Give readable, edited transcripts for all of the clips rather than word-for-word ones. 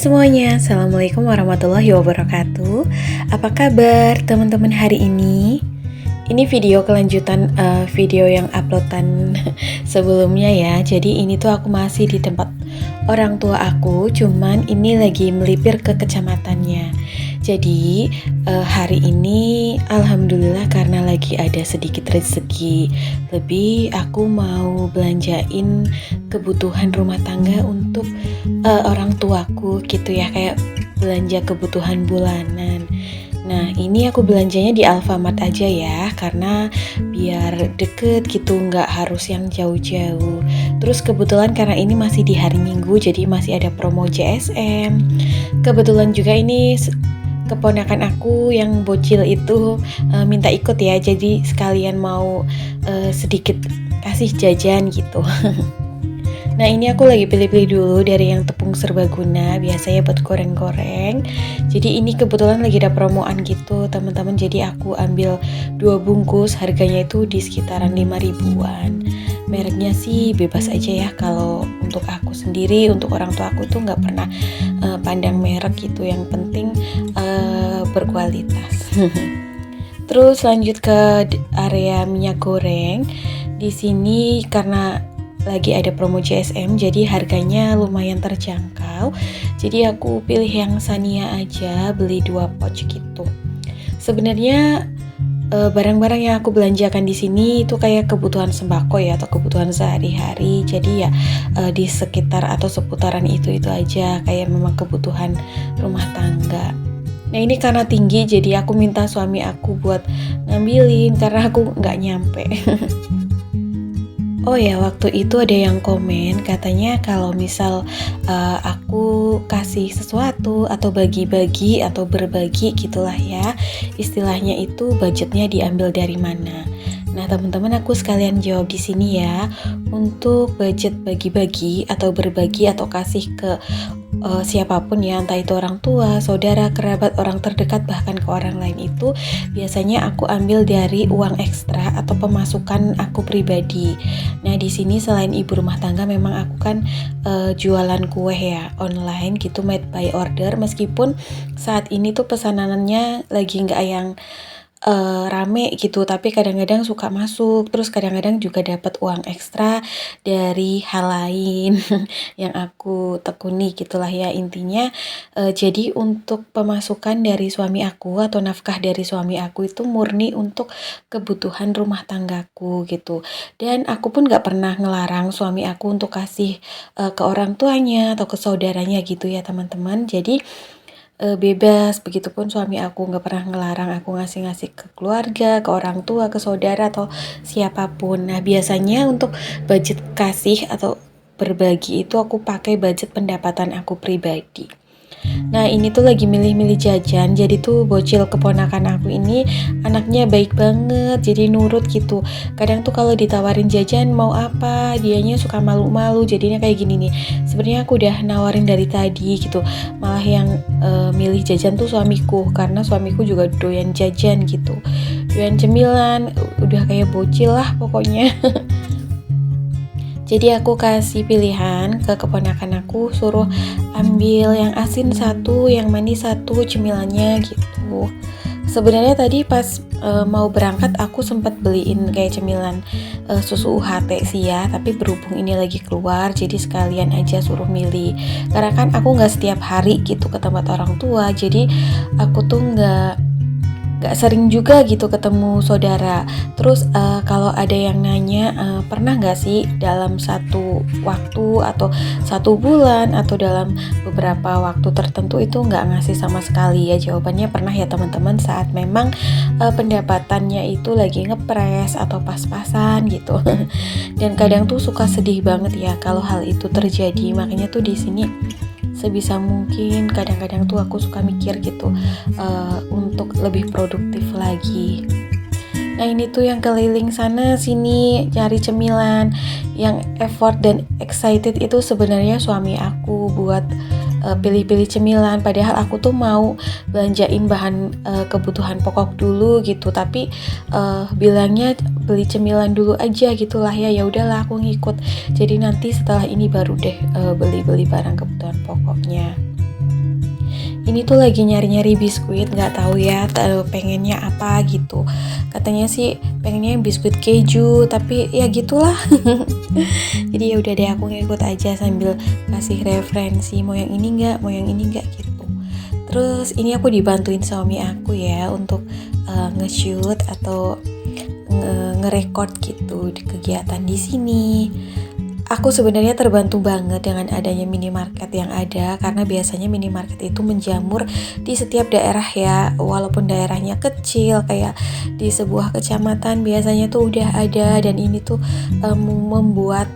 semuanya, Assalamualaikum warahmatullahi wabarakatuh. Apa kabar teman-teman hari ini? Ini video kelanjutan video yang uploadan sebelumnya ya. Jadi ini tuh aku masih di tempat orang tua aku, cuman ini lagi melipir ke kecamatannya. Jadi hari ini alhamdulillah karena lagi ada sedikit rezeki lebih, aku mau belanjain kebutuhan rumah tangga untuk orang tuaku gitu ya, kayak belanja kebutuhan bulanan. Nah ini aku belanjanya di Alfamart aja ya, karena biar deket gitu, nggak harus yang jauh-jauh. Terus kebetulan karena ini masih di hari Minggu, jadi masih ada promo JSM. Kebetulan juga ini keponakan aku yang bocil itu minta ikut ya, jadi sekalian mau sedikit kasih jajan gitu. Nah ini aku lagi pilih-pilih dulu dari yang tepung serbaguna, biasanya buat goreng-goreng. Jadi ini kebetulan lagi ada promoan gitu teman-teman, jadi aku ambil 2 bungkus, harganya itu di sekitaran 5 ribuan. Mereknya sih bebas aja ya, kalau untuk aku sendiri, untuk orang tua aku tuh nggak pernah pandang merek gitu, yang penting berkualitas. Terus lanjut ke area minyak goreng. Di sini karena lagi ada promo JSM, jadi harganya lumayan terjangkau. Jadi aku pilih yang Sania aja, beli 2 pouch gitu. Sebenarnya barang-barang yang aku belanjakan di sini itu kayak kebutuhan sembako ya, atau kebutuhan sehari-hari. Jadi ya di sekitar atau seputaran itu aja, kayak memang kebutuhan rumah tangga. Nah ini karena tinggi, jadi aku minta suami aku buat ngambilin karena aku nggak nyampe. Oh ya, waktu itu ada yang komen katanya kalau misal aku kasih sesuatu atau bagi-bagi atau berbagi gitulah ya, istilahnya itu budgetnya diambil dari mana. Nah teman-teman, aku sekalian jawab di sini ya. Untuk budget bagi-bagi atau berbagi atau kasih ke siapapun ya, entah itu orang tua, saudara, kerabat, orang terdekat, bahkan ke orang lain, itu biasanya aku ambil dari uang ekstra atau pemasukan aku pribadi. Nah di sini selain ibu rumah tangga, memang aku kan jualan kue ya online gitu, made by order. Meskipun saat ini tuh pesanannya lagi nggak yang rame gitu, tapi kadang-kadang suka masuk, terus kadang-kadang juga dapat uang ekstra dari hal lain yang aku tekuni gitulah ya intinya. Jadi untuk pemasukan dari suami aku atau nafkah dari suami aku itu murni untuk kebutuhan rumah tanggaku gitu. Dan aku pun gak pernah ngelarang suami aku untuk kasih ke orang tuanya atau ke saudaranya gitu ya teman-teman. Jadi bebas, begitupun suami aku nggak pernah ngelarang aku ngasih-ngasih ke keluarga, ke orang tua, ke saudara atau siapapun. Nah biasanya untuk budget kasih atau berbagi itu aku pakai budget pendapatan aku pribadi. Nah ini tuh lagi milih-milih jajan, jadi tuh bocil keponakan aku ini anaknya baik banget, jadi nurut gitu. Kadang tuh kalau ditawarin jajan mau apa, dianya suka malu-malu, jadinya kayak gini nih. Sebenarnya aku udah nawarin dari tadi gitu, malah yang milih jajan tuh suamiku, karena suamiku juga doyan jajan gitu, doyan cemilan, udah kayak bocil lah pokoknya. Jadi aku kasih pilihan ke keponakan aku, suruh ambil yang asin 1, yang manis 1 cemilannya gitu. Sebenarnya tadi pas mau berangkat aku sempat beliin kayak cemilan susu UHT sih ya, tapi berhubung ini lagi keluar, jadi sekalian aja suruh milih. Karena kan aku nggak setiap hari gitu ke tempat orang tua, jadi aku tuh nggak sering juga gitu ketemu saudara. Terus kalau ada yang nanya pernah nggak sih dalam satu waktu atau 1 bulan atau dalam beberapa waktu tertentu itu nggak ngasih sama sekali ya, jawabannya pernah ya teman-teman, saat memang pendapatannya itu lagi ngepres atau pas-pasan gitu. Dan kadang tuh suka sedih banget ya kalau hal itu terjadi. Makanya tuh di sini sebisa mungkin kadang-kadang tuh aku suka mikir gitu untuk lebih produktif lagi. Nah ini tuh yang keliling sana sini cari cemilan, yang effort dan excited itu sebenarnya suami aku buat pilih-pilih cemilan, padahal aku tuh mau belanjain bahan kebutuhan pokok dulu gitu, tapi bilangnya beli cemilan dulu aja gitulah ya. Ya udahlah aku ngikut, jadi nanti setelah ini baru deh beli-beli barang kebutuhan pokoknya. ini tuh lagi nyari-nyari biskuit, nggak tahu ya pengennya apa gitu. Katanya sih pengennya biskuit keju, tapi ya gitulah. Jadi ya udah deh, aku ngikut aja sambil kasih referensi, mau yang ini nggak, mau yang ini nggak gitu. Terus ini aku dibantuin suami aku ya untuk nge-shoot atau nge-record gitu di kegiatan di sini. Aku sebenarnya terbantu banget dengan adanya minimarket yang ada, karena biasanya minimarket itu menjamur di setiap daerah ya, walaupun daerahnya kecil kayak di sebuah kecamatan biasanya tuh udah ada, dan ini tuh membuat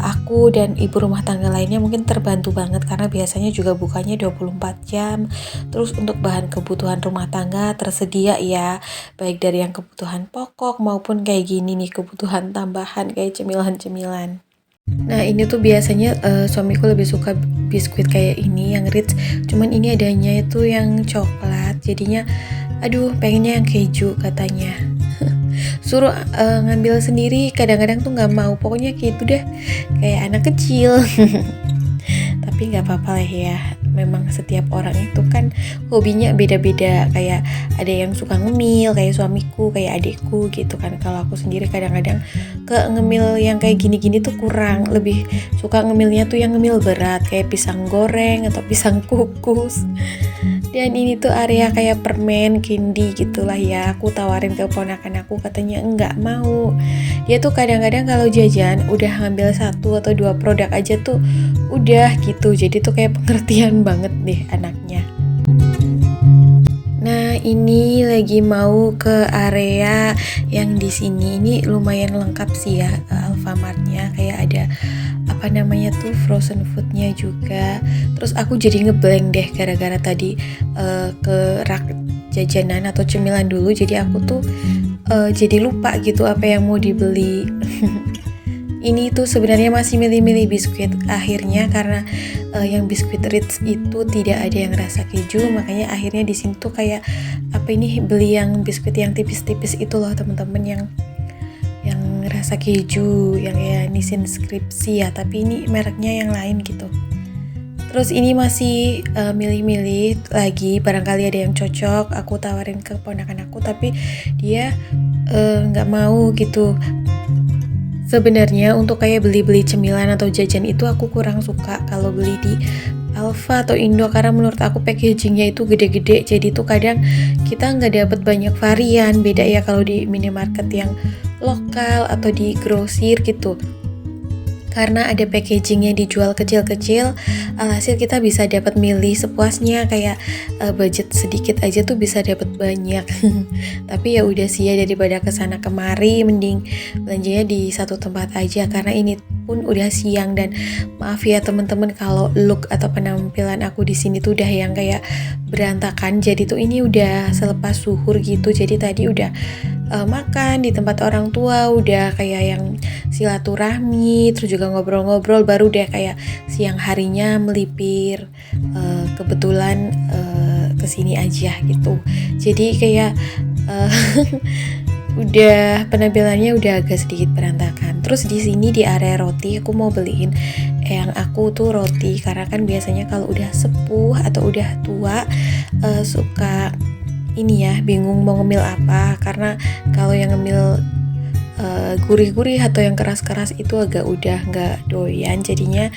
aku dan ibu rumah tangga lainnya mungkin terbantu banget, karena biasanya juga bukanya 24 jam. Terus untuk bahan kebutuhan rumah tangga tersedia ya, baik dari yang kebutuhan pokok maupun kayak gini nih, kebutuhan tambahan kayak cemilan-cemilan. Nah ini tuh biasanya suamiku lebih suka biskuit kayak ini yang Ritz, cuman ini adanya itu yang coklat, jadinya aduh pengennya yang keju katanya. Suruh ngambil sendiri kadang-kadang tuh nggak mau, pokoknya gitu deh kayak anak kecil. Tapi nggak apa-apa lah ya, memang setiap orang itu kan hobinya beda-beda, kayak ada yang suka ngemil kayak suamiku, kayak adikku gitu kan. Kalau aku sendiri kadang-kadang ke ngemil yang kayak gini-gini tuh kurang, lebih suka ngemilnya tuh yang ngemil berat kayak pisang goreng atau pisang kukus. Dan ini tuh area kayak permen, candy gitulah ya. Aku tawarin ke ponakan aku, katanya enggak mau. Dia tuh kadang-kadang kalau jajan udah ngambil 1 atau 2 produk aja tuh udah gitu. Jadi tuh kayak pengertian banget deh anaknya. Nah, ini lagi mau ke area yang di sini. Ini lumayan lengkap sih ya, Alfamartnya, kayak ada apa namanya tuh frozen foodnya juga. Terus aku jadi ngeblank deh gara-gara tadi ke rak jajanan atau cemilan dulu, jadi aku tuh jadi lupa gitu apa yang mau dibeli. Ini tuh sebenarnya masih milih-milih biskuit akhirnya, karena yang biskuit Ritz itu tidak ada yang rasa keju, makanya akhirnya di sini tuh kayak apa ini, beli yang biskuit yang tipis-tipis itu loh teman-teman, yang rasa keju, yang kayak Nissin Skripsi ya, tapi ini mereknya yang lain gitu. Terus ini masih milih-milih lagi, barangkali ada yang cocok. Aku tawarin ke ponakan aku, tapi dia nggak mau gitu. Sebenarnya untuk kayak beli-beli cemilan atau jajan itu aku kurang suka kalau beli di Alfa atau Indo, karena menurut aku packagingnya itu gede-gede, jadi tuh kadang kita nggak dapat banyak varian. Beda ya kalau di minimarket yang lokal atau di grosir gitu, karena ada packaging yang dijual kecil-kecil, alhasil kita bisa dapat milih sepuasnya, kayak budget sedikit aja tuh bisa dapat banyak. Tapi ya udah sih ya, daripada kesana kemari mending belanjanya di satu tempat aja, karena ini pun udah siang. Dan maaf ya teman-teman kalau look atau penampilan aku di sini tuh udah yang kayak berantakan, jadi tuh ini udah selepas zuhur gitu, jadi tadi udah makan di tempat orang tua, udah kayak yang silaturahmi, terus juga ngobrol-ngobrol, baru deh kayak siang harinya melipir kebetulan kesini aja gitu. Jadi kayak udah penampilannya udah agak sedikit berantakan. Terus di sini di area roti aku mau beliin yang aku tuh roti, karena kan biasanya kalau udah sepuh atau udah tua suka ini ya, bingung mau ngemil apa, karena kalau yang ngemil gurih-gurih atau yang keras-keras itu agak udah nggak doyan, jadinya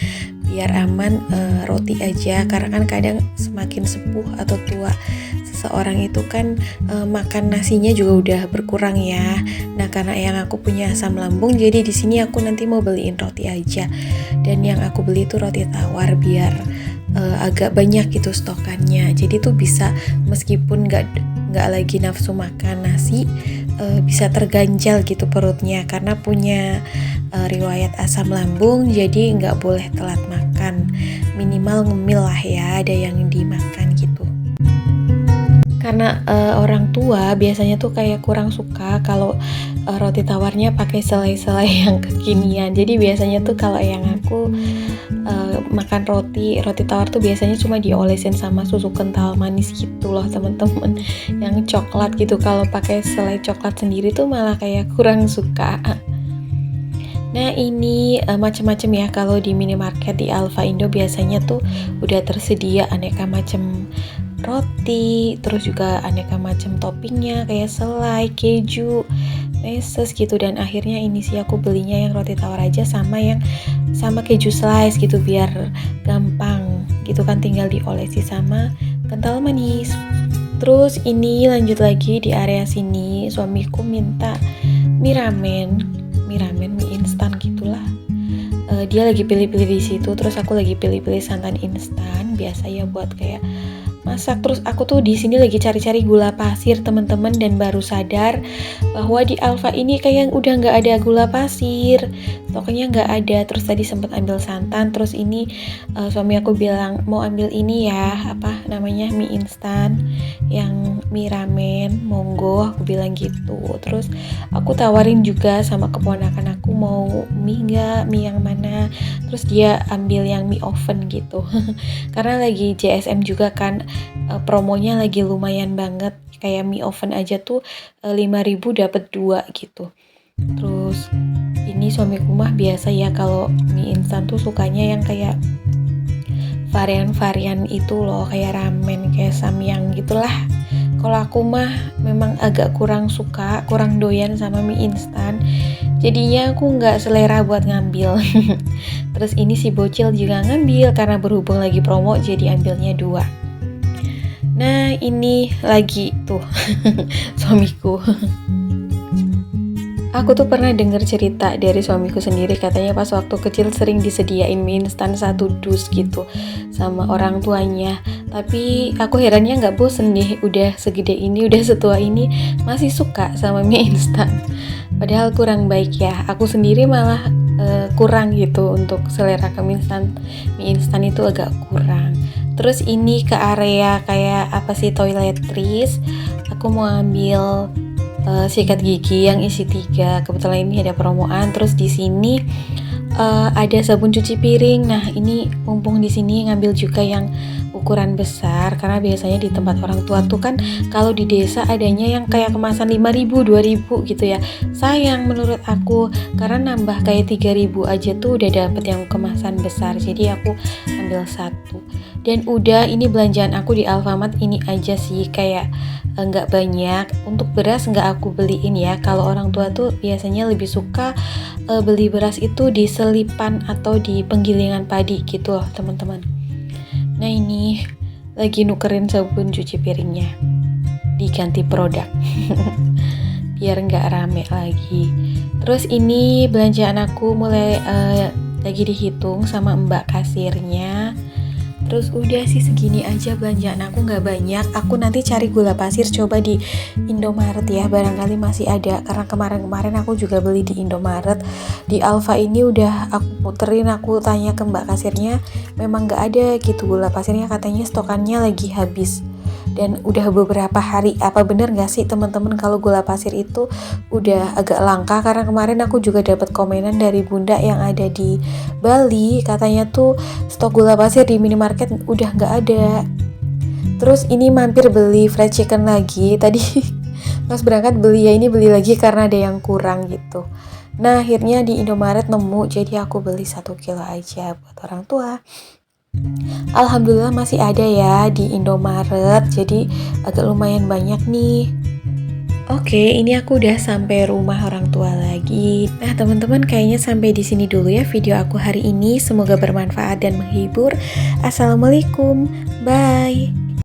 biar aman roti aja, karena kan kadang semakin sepuh atau tua seseorang itu kan makan nasinya juga udah berkurang ya. Nah karena yang aku punya asam lambung, jadi di sini aku nanti mau beliin roti aja, dan yang aku beli itu roti tawar biar agak banyak gitu stokannya, jadi tuh bisa meskipun nggak lagi nafsu makan nasi, bisa terganjal gitu perutnya, karena punya riwayat asam lambung, jadi nggak boleh telat makan, minimal ngemil lah ya, ada yang dimakan gitu. Karena orang tua biasanya tuh kayak kurang suka kalau roti tawarnya pakai selai-selai yang kekinian. Jadi biasanya tuh kalau yang aku makan roti tawar tuh biasanya cuma diolesin sama susu kental manis gitu loh teman-teman, yang coklat gitu. Kalau pakai selai coklat sendiri tuh malah kayak kurang suka. Nah ini macam-macam ya, kalau di minimarket di Alfa Indo biasanya tuh udah tersedia aneka macam roti, terus juga aneka macam toppingnya kayak selai, keju, meses gitu. Dan akhirnya ini sih aku belinya yang roti tawar aja sama keju slice gitu biar gampang gitu kan, tinggal diolesi sama kental manis. Terus ini lanjut lagi di area sini suamiku minta mie ramen, mie instan gitulah. Dia lagi pilih-pilih di situ, terus aku lagi pilih-pilih santan instan biasa ya buat kayak masak. Terus aku tuh di sini lagi cari-cari gula pasir teman-teman, dan baru sadar bahwa di Alfa ini kayak udah nggak ada gula pasir, stoknya nggak ada. Terus tadi sempat ambil santan, terus ini suami aku bilang mau ambil ini ya, apa namanya, mie instan yang mie ramen, monggo, aku bilang gitu. Terus aku tawarin juga sama keponakan aku mau mie nggak, mie yang mana. Terus dia ambil yang mie oven gitu karena lagi JSM juga kan, promonya lagi lumayan banget, kayak mie oven aja tuh 5.000 dapat 2 gitu. Terus ini suamiku mah biasa ya kalau mie instan tuh sukanya yang kayak varian-varian itu loh, kayak ramen, kayak samyang gitulah. Kalau aku mah memang agak kurang suka, kurang doyan sama mie instan, jadinya aku nggak selera buat ngambil. Terus ini si bocil juga ngambil karena berhubung lagi promo, jadi ambilnya 2. Nah ini lagi tuh suamiku. Aku tuh pernah dengar cerita dari suamiku sendiri, katanya pas waktu kecil sering disediain mie instan 1 dus gitu sama orang tuanya. Tapi aku herannya nggak bosen nih, udah segede ini, udah setua ini masih suka sama mie instan. Padahal kurang baik ya, aku sendiri malah kurang gitu untuk selera ke mie instan itu agak kurang. Terus ini ke area kayak apa sih, toiletries, aku mau ambil sikat gigi yang isi 3. Kebetulan ini ada promoan. Terus di sini ada sabun cuci piring. Nah ini mumpung di sini ngambil juga yang ukuran besar, karena biasanya di tempat orang tua tuh kan kalau di desa adanya yang kayak kemasan 5.000, 2.000 gitu ya. Sayang menurut aku, karena nambah kayak 3.000 aja tuh udah dapet yang kemasan besar. Jadi aku ambil 1. Dan udah, ini belanjaan aku di Alfamart ini aja sih, kayak nggak banyak. Untuk beras nggak aku beliin ya, kalau orang tua tuh biasanya lebih suka beli beras itu di selipan atau di penggilingan padi gitu loh teman-teman. Nah ini lagi nukerin sabun cuci piringnya, diganti produk biar nggak rame lagi. Terus ini belanjaan aku mulai lagi dihitung sama mbak kasirnya. Terus udah sih segini aja belanjaan aku, nggak banyak. Aku nanti cari gula pasir coba di Indomaret ya, barangkali masih ada, karena kemarin-kemarin aku juga beli di Indomaret. Di Alfa ini udah aku puterin, aku tanya ke mbak kasirnya, memang nggak ada gitu gula pasirnya, katanya stokannya lagi habis. Dan udah beberapa hari. Apa bener gak sih teman-teman kalau gula pasir itu udah agak langka? Karena kemarin aku juga dapat komenan dari bunda yang ada di Bali, katanya tuh stok gula pasir di minimarket udah gak ada. Terus ini mampir beli fried chicken lagi. Tadi pas berangkat beli ya, ini beli lagi karena ada yang kurang gitu. Nah akhirnya di Indomaret nemu, jadi aku beli 1 kilo aja buat orang tua. Alhamdulillah masih ada ya di Indomaret, jadi agak lumayan banyak nih. Oke, ini aku udah sampai rumah orang tua lagi. Nah, teman-teman, kayaknya sampai di sini dulu ya video aku hari ini. Semoga bermanfaat dan menghibur. Assalamualaikum. Bye.